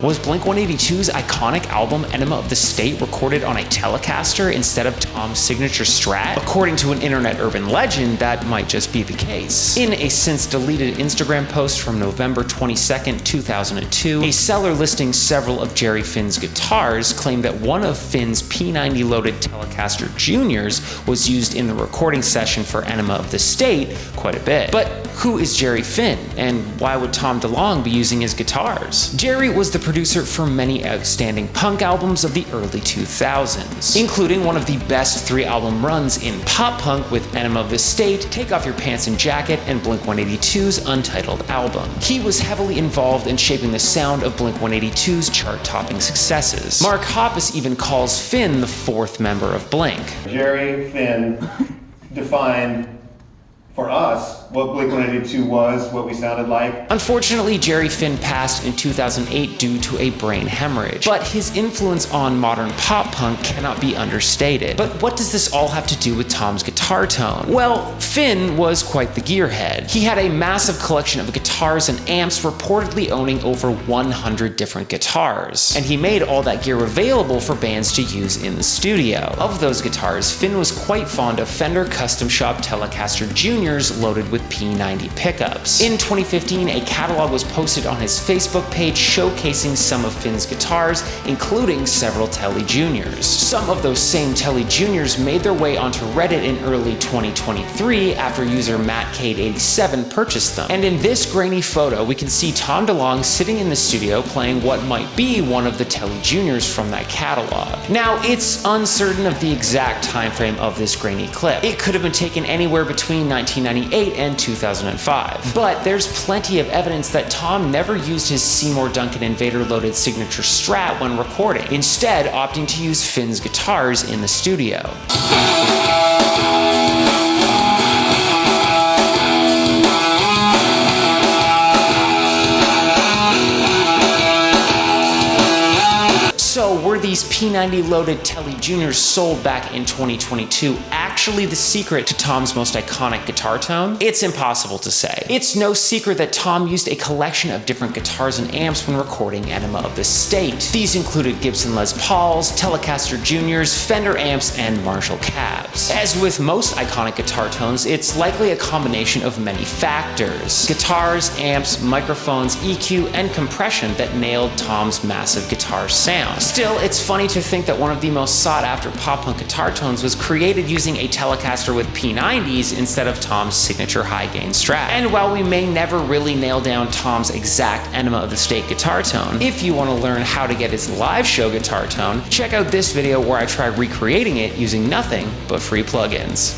Was Blink-182's iconic album Enema Of The State recorded on a Telecaster instead of Tom's signature Strat? According to an internet urban legend, that might just be the case. In a since-deleted Instagram post from November 22nd, 2002, a seller listing several of Jerry Finn's guitars claimed that one of Finn's P90-loaded Telecaster Juniors was used in the recording session for Enema Of The State quite a bit. But who is Jerry Finn, and why would Tom DeLonge be using his guitars? Jerry was the producer for many outstanding punk albums of the early 2000s, including one of the best 3-album runs in pop punk with Enema Of The State, Take Off Your Pants and Jacket, and Blink-182's Untitled album. He was heavily involved in shaping the sound of Blink-182's chart-topping successes. Mark Hoppus even calls Finn the 4th member of Blink. Jerry Finn defined for us what Blink-182 was, what we sounded like. Unfortunately, Jerry Finn passed in 2008 due to a brain hemorrhage, but his influence on modern pop punk cannot be understated. But what does this all have to do with Tom's guitar tone? Well, Finn was quite the gearhead. He had a massive collection of guitars and amps, reportedly owning over 100 different guitars, and he made all that gear available for bands to use in the studio. Of those guitars, Finn was quite fond of Fender Custom Shop Telecaster Juniors loaded with P90 pickups. In 2015, a catalog was posted on his Facebook page showcasing some of Finn's guitars, including several Tele Juniors. Some of those same Tele Juniors made their way onto Reddit in early 2023 after user MattCade87 purchased them. And in this grainy photo, we can see Tom DeLonge sitting in the studio playing what might be one of the Tele Juniors from that catalog. Now, it's uncertain of the exact time frame of this grainy clip. It could have been taken anywhere between 1998 and 2005. But there's plenty of evidence that Tom never used his Seymour Duncan Invader-loaded signature Strat when recording, instead opting to use Finn's guitars in the studio. So were these P90-loaded Tele Juniors sold back in 2022 actually the secret to Tom's most iconic guitar tone? It's impossible to say. It's no secret that Tom used a collection of different guitars and amps when recording Enema Of The State. These included Gibson Les Pauls, Telecaster Juniors, Fender amps, and Marshall cabs. As with most iconic guitar tones, it's likely a combination of many factors: guitars, amps, microphones, EQ, and compression that nailed Tom's massive guitar sound. Still, it's funny to think that one of the most sought-after pop-punk guitar tones was created using a Telecaster with P90s instead of Tom's signature high-gain Strat. And while we may never really nail down Tom's exact Enema Of The State guitar tone, if you want to learn how to get his live show guitar tone, check out this video where I try recreating it using nothing but free plugins.